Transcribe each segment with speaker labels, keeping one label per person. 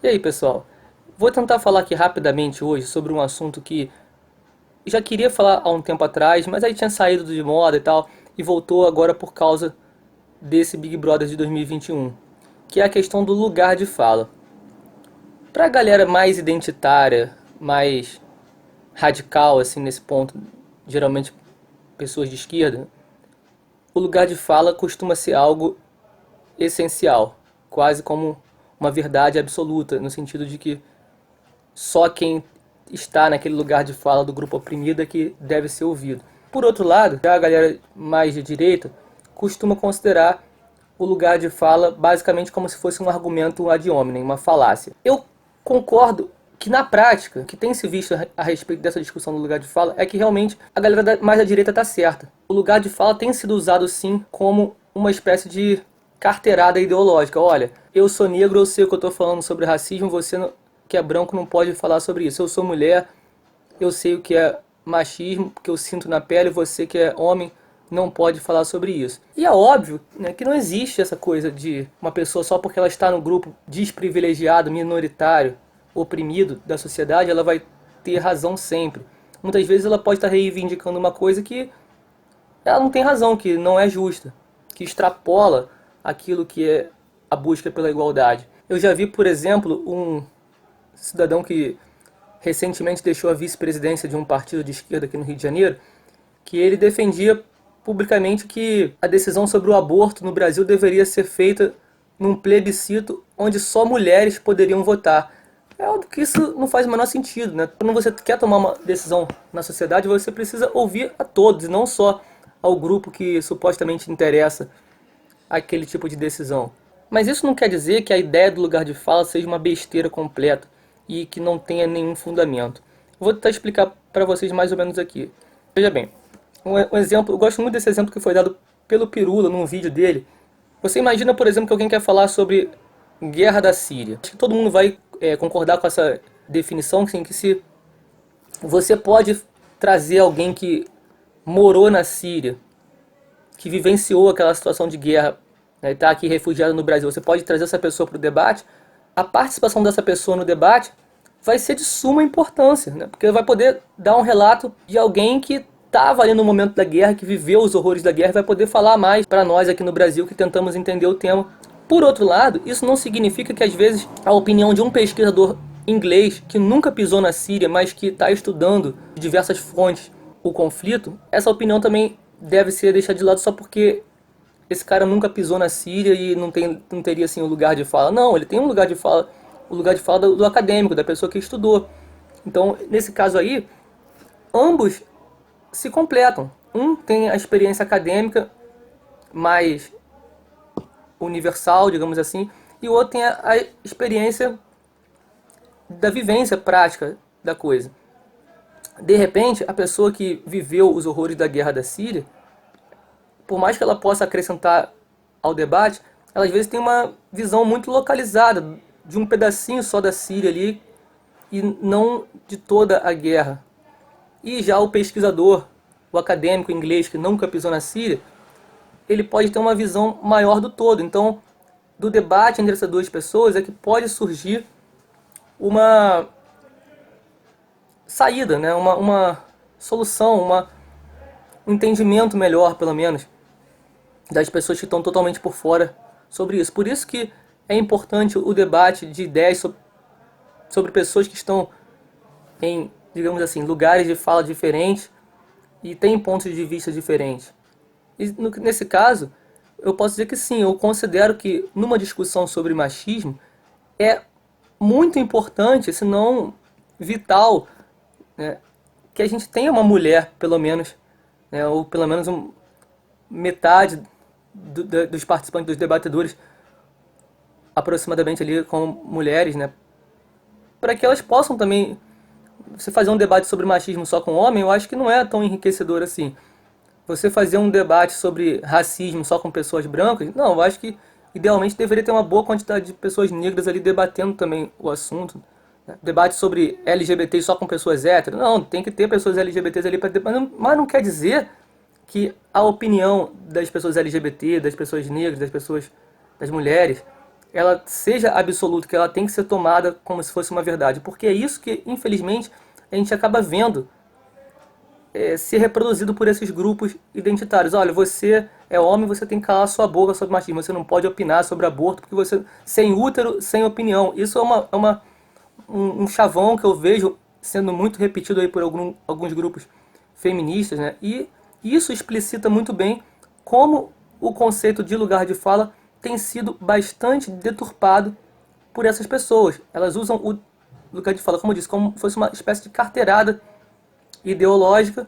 Speaker 1: E aí, pessoal? Vou tentar falar aqui rapidamente hoje sobre um assunto que já queria falar há um tempo atrás, mas aí tinha saído de moda e tal, e voltou agora por causa desse Big Brother de 2021, que é a questão do lugar de fala. Pra galera mais identitária, mais radical, assim, nesse ponto, geralmente pessoas de esquerda, o lugar de fala costuma ser algo essencial, quase como uma verdade absoluta, no sentido de que só quem está naquele lugar de fala do grupo oprimido é que deve ser ouvido. Por outro lado, já a galera mais de direita costuma considerar o lugar de fala basicamente como se fosse um argumento ad hominem, uma falácia. Eu concordo que na prática, o que tem se visto a respeito dessa discussão do lugar de fala é que realmente a galera mais da direita está certa. O lugar de fala tem sido usado sim como uma espécie de carteirada ideológica. Olha, eu sou negro, eu sei o que eu estou falando sobre racismo, você que é branco não pode falar sobre isso. Eu sou mulher, eu sei o que é machismo, que eu sinto na pele, você que é homem não pode falar sobre isso. E é óbvio, né, que não existe essa coisa de uma pessoa só porque ela está no grupo desprivilegiado, minoritário, oprimido da sociedade, ela vai ter razão sempre. Muitas vezes ela pode estar reivindicando uma coisa que ela não tem razão, que não é justa, que extrapola aquilo que é a busca pela igualdade. Eu já vi, por exemplo, um cidadão que recentemente deixou a vice-presidência de um partido de esquerda aqui no Rio de Janeiro, que ele defendia publicamente que a decisão sobre o aborto no Brasil deveria ser feita num plebiscito onde só mulheres poderiam votar. É óbvio que isso não faz o menor sentido, né? Quando você quer tomar uma decisão na sociedade, você precisa ouvir a todos, e não só ao grupo que supostamente interessa aquele tipo de decisão. Mas isso não quer dizer que a ideia do lugar de fala seja uma besteira completa e que não tenha nenhum fundamento. Vou tentar explicar para vocês mais ou menos aqui. Veja bem, um exemplo, eu gosto muito desse exemplo que foi dado pelo Pirula num vídeo dele. Você imagina, por exemplo, que alguém quer falar sobre guerra da Síria. Acho que todo mundo vai concordar com essa definição, assim, que se você pode trazer alguém que morou na Síria, que vivenciou aquela situação de guerra, né, e está aqui refugiado no Brasil, você pode trazer essa pessoa para o debate, a participação dessa pessoa no debate vai ser de suma importância, né, porque vai poder dar um relato de alguém que estava ali no momento da guerra, que viveu os horrores da guerra, e vai poder falar mais para nós aqui no Brasil que tentamos entender o tema. Por outro lado, isso não significa que às vezes a opinião de um pesquisador inglês que nunca pisou na Síria, mas que está estudando de diversas fontes o conflito, essa opinião também deve ser deixada de lado só porque esse cara nunca pisou na Síria e não teria assim um lugar de fala. Não, ele tem um lugar de fala, o lugar de fala do acadêmico, da pessoa que estudou. Então, nesse caso aí, ambos se completam. Um tem a experiência acadêmica mais universal, digamos assim, e o outro tem a experiência da vivência prática da coisa. De repente, a pessoa que viveu os horrores da guerra da Síria, por mais que ela possa acrescentar ao debate, ela às vezes tem uma visão muito localizada de um pedacinho só da Síria ali e não de toda a guerra. E já o pesquisador, o acadêmico inglês que nunca pisou na Síria, ele pode ter uma visão maior do todo. Então, do debate entre essas duas pessoas é que pode surgir uma saída, né? uma solução, um entendimento melhor, pelo menos, das pessoas que estão totalmente por fora sobre isso. Por isso que é importante o debate de ideias sobre pessoas que estão em, digamos assim, lugares de fala diferentes e têm pontos de vista diferentes. E nesse caso, eu posso dizer que sim, eu considero que numa discussão sobre machismo é muito importante, se não vital, né, que a gente tenha uma mulher, pelo menos, né, ou pelo menos metade dos participantes, dos debatedores, aproximadamente ali com mulheres, né, para que elas possam também. Você fazer um debate sobre machismo só com homem, eu acho que não é tão enriquecedor assim. Você fazer um debate sobre racismo só com pessoas brancas, não, eu acho que idealmente deveria ter uma boa quantidade de pessoas negras ali debatendo também o assunto. Né? Debate sobre LGBT só com pessoas héteras, não, tem que ter pessoas LGBTs ali para debater, mas não quer dizer que a opinião das pessoas LGBT, das pessoas negras, das mulheres, ela seja absoluta, que ela tem que ser tomada como se fosse uma verdade. Porque é isso que, infelizmente, a gente acaba vendo ser reproduzido por esses grupos identitários. Olha, você é homem, você tem que calar sua boca sobre machismo, você não pode opinar sobre aborto, porque você, sem útero, sem opinião. Isso um chavão que eu vejo sendo muito repetido aí por alguns grupos feministas, né? E isso explicita muito bem como o conceito de lugar de fala tem sido bastante deturpado por essas pessoas. Elas usam o lugar de fala, como eu disse, como se fosse uma espécie de carteirada ideológica,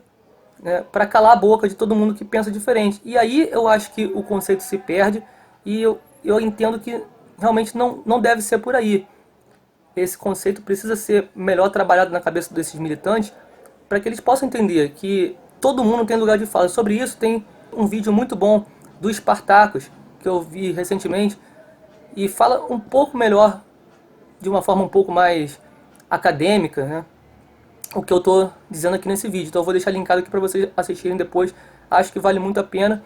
Speaker 1: né, para calar a boca de todo mundo que pensa diferente. E aí eu acho que o conceito se perde e eu entendo que realmente não deve ser por aí. Esse conceito precisa ser melhor trabalhado na cabeça desses militantes para que eles possam entender que todo mundo tem lugar de fala. Sobre isso tem um vídeo muito bom do Spartacus que eu vi recentemente e fala um pouco melhor, de uma forma um pouco mais acadêmica, né, o que eu estou dizendo aqui nesse vídeo. Então eu vou deixar linkado aqui para vocês assistirem depois. Acho que vale muito a pena.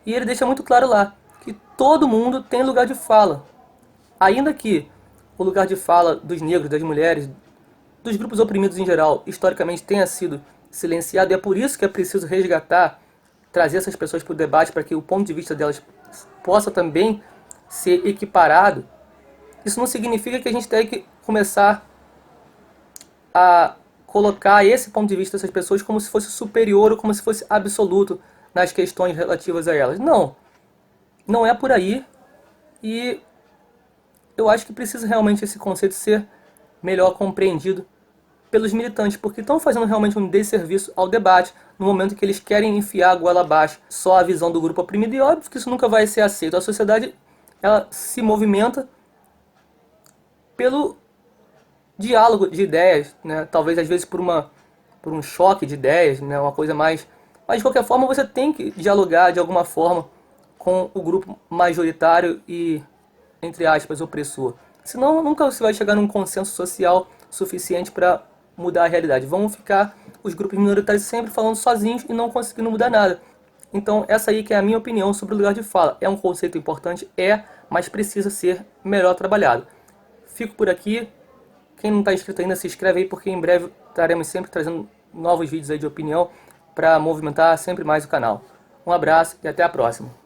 Speaker 1: E ele deixa muito claro lá que todo mundo tem lugar de fala. Ainda que o lugar de fala dos negros, das mulheres, dos grupos oprimidos em geral, historicamente tenha sido silenciado. E é por isso que é preciso resgatar, trazer essas pessoas para o debate, para que o ponto de vista delas possa também ser equiparado. Isso não significa que a gente tem que começar a colocar esse ponto de vista dessas pessoas como se fosse superior ou como se fosse absoluto nas questões relativas a elas. Não, não é por aí. E eu acho que precisa realmente esse conceito ser melhor compreendido pelos militantes, porque estão fazendo realmente um desserviço ao debate, no momento que eles querem enfiar a goela abaixo só a visão do grupo oprimido, e óbvio que isso nunca vai ser aceito. A sociedade, ela se movimenta pelo diálogo de ideias, né? Talvez às vezes por um choque de ideias, né? Uma coisa mais... Mas de qualquer forma você tem que dialogar de alguma forma com o grupo majoritário e, entre aspas, opressor. Senão nunca você vai chegar num consenso social suficiente para mudar a realidade. Vão ficar os grupos minoritários sempre falando sozinhos e não conseguindo mudar nada. Então essa aí que é a minha opinião sobre o lugar de fala. É um conceito importante, mas precisa ser melhor trabalhado. Fico por aqui. Quem não está inscrito ainda, se inscreve aí, porque em breve estaremos sempre trazendo novos vídeos aí de opinião para movimentar sempre mais o canal. Um abraço e até a próxima.